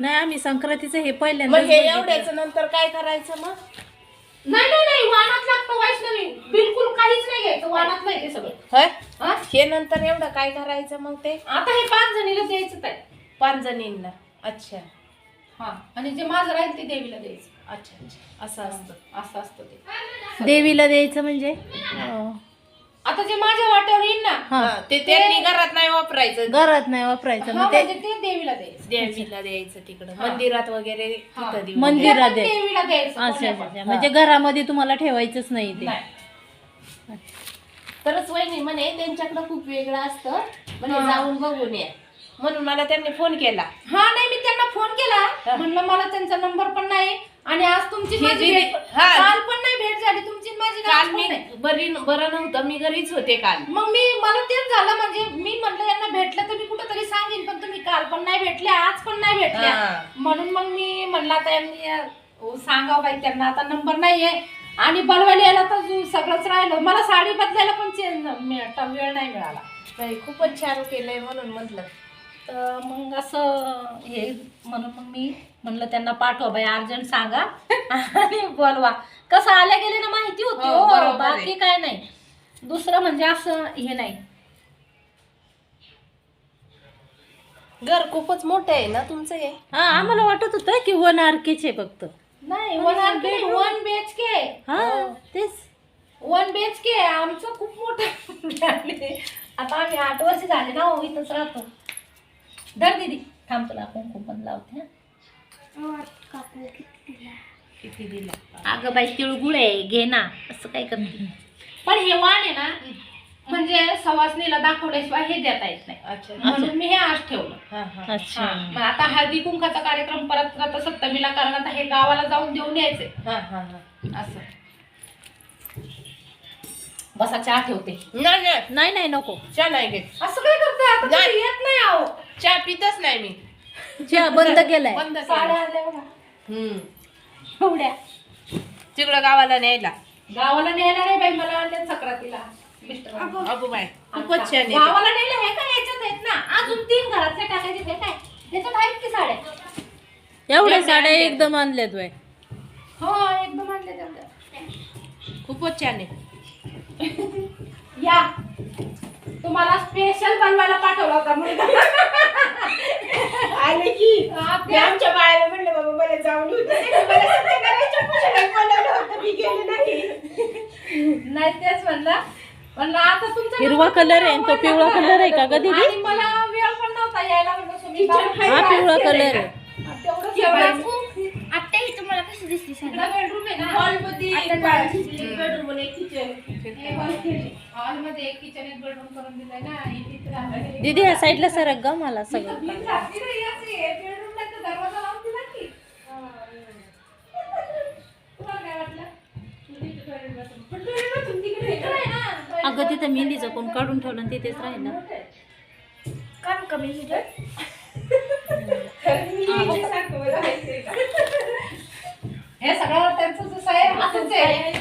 नाही आम्ही संक्रांतीचं हे मग पहिल्यांदा हे एवढ्याचं नंतर काय करायचं मग? नाही नाही नाही, वाणात लागतं वैष्णवी, बिलकुल काहीच नाही घ्यायचं, वाणात नाही ते सगळं. होय हा? हे नंतर एवढं काय करायचं मग ते? आता हे 5 जणीला द्यायचं आहे. 5 जणींना. अच्छा हा, आणि जे माझं राहील ते देवीला द्यायचं. अच्छा अच्छा, असं असतं. असं असतं ते. देवीला द्यायचं म्हणजे आता जे माझ्या वाट्यावर येईल ना, हा ते त्यांनी घरात नाही वापरायचं, घरात नाही वापरायचं हा, मग ते म्हणजे ते देवीला द्यायचं. देवीला द्यायचं तिकडं मंदिरात वगैरे हा. तिथं देऊ. मंदिरात ते पण द्यायचं. देवीला द्यायचं. अच्छा कोण्या अच्छा पण. अच्छा. म्हणजे घरामध्ये तुम्हाला ठेवायचंच नाही ते. नाही. तरच वहिनी म्हणे त्यांच्याकडे खूप वेगळं असतं म्हणे, हा. जाऊन बघून या. म्हणून मला त्यांनी फोन केला. हा, नाही मी त्यांना फोन केला, हा. म्हणलं मला त्यांचा नंबर पण नाही, आणि आज तुमची हे माझी दिदी- भेट, हा. काल पण नाही भेट झाली तुमची आणि माझी, काल आज पण मी नाही. बरं नव्हतं, मी घरीच होते काल. मग मला तेच झालं, म्हणजे मी म्हटलं यांना भेटलं तर मी कुठंतरी सांगेन, पण तुम्ही काल पण नाही भेटले, आज पण नाही भेटल्या. हा. म्हणून मग मी म्हणलं आता यांनी सांगावं बाई, त्यांना आता नंबर नाहीये, आणि बनवायला यायला तर सगळंच राहिलं. मला साडी बदलायला पण वेळ नाही मिळाला. बाई, खूपच छान केलंय म्हणून म्हटलं. तर मग असं हे म्हणून मग मी म्हणलं त्यांना पाठवा बाई, अर्जंट सांगा आणि बोलवा. कसं आल्या गेले ना माहिती होती हो, हो, बरोबर आहे. बाकी काय नाही. दुसरं म्हणजे असं हे नाही. घर खूपच मोठं आहे ना तुमचं हे? हा आम्हाला वाटत होतं की 1 RK चे फक्त. नाही, 1 BHK. हा तेच 1 BHK आमचं खूप मोठं आहे. आता आम्ही 8 वर्ष झाले ना हो इथंच राहतो. धर दीदी, थांब तुला कुंकुम लावते. किती दिला? अगं बाई, तिळगुळ आहे, घे ना. असं काय करते? पण हे वाण आहे ना, म्हणजे सवासणीला दाखवल्याशिवाय हे देता येत नाही. अच्छा म्हणून मी हे आज ठेवलं. हा हा. अच्छा हा, मग आता हळदी कुंकाचा कार्यक्रम परत आता सप्तमीला, कारण आता हे गावाला जाऊन देऊन यायचंय. हा हा हा. असं बसा, चहा ठेवते. नाही नाही, नाही नाही नको चहा नाही घेत. असं काय करताय आता? नाही. तुम्ही येत नाही आहो. चहा पितच नाही मी. चहा बंद केलाय. बंद साड्या केलं. आल्या बघा हम्म. एवढ्या. तिकडं गावाला न्यायला. गावाला न्यायला नाही बाई, मला आणल्या सक्रातीला मिस्टर. अगो बाय, खूपच छान आहे. गावाला नेलं हे काय, याच्यात आहेत ना अजून 3 घरातल्या टाकायचे, हे काय त्याच्यात आहेत की साड्या. एवढ्या साड्या एकदम आणल्यात बाय. हो, एकदम आणले तेवढ्या. खूपच छान आहे. या, तुम्हाला स्पेशल बनवायला पाठवला होता मुलगा. आले की मी आमच्या बाळाला म्हणलं, बाबा मला जाऊन येऊ दे. मला सत्यनारायणच्या पूजेला बोलावलं होतं, मी गेले नाही. नाही, तेच म्हणलं आता तुमचा हिरवा कलर आहे आणि तो पिवळा कलर आहे का ग दीदी? आणि मला वेळ पण नव्हता यायला, म्हणलं तुम्ही हा पिवळा कलर आहे. तेवढंच आत्ता ही तुम्हाला कशी दिसली साडी? बेडरूम आहे ना, हॉलमध्ये एक बेडरूम आणि एक किचन. हॉलमध्ये एक किचन, एक बेडरूम करून दिलंय ना. इथे तर आता दीदी ह्या साईडला सरक ग, मला सगळं भीक लागली नाही याची. बेडरूम नाही तर दरवाजा लावून दिला की. तुम्हाला काय वाटलं? पण बेडरूम तिकडे इकडे आहे ना. अगं तिथं मेहंदीचं कोण काढून ठेवलं आणि तिथेच राहिलं. काम कमी हिरं. हे सगळं त्यांचं जसं आहे असंच आहे.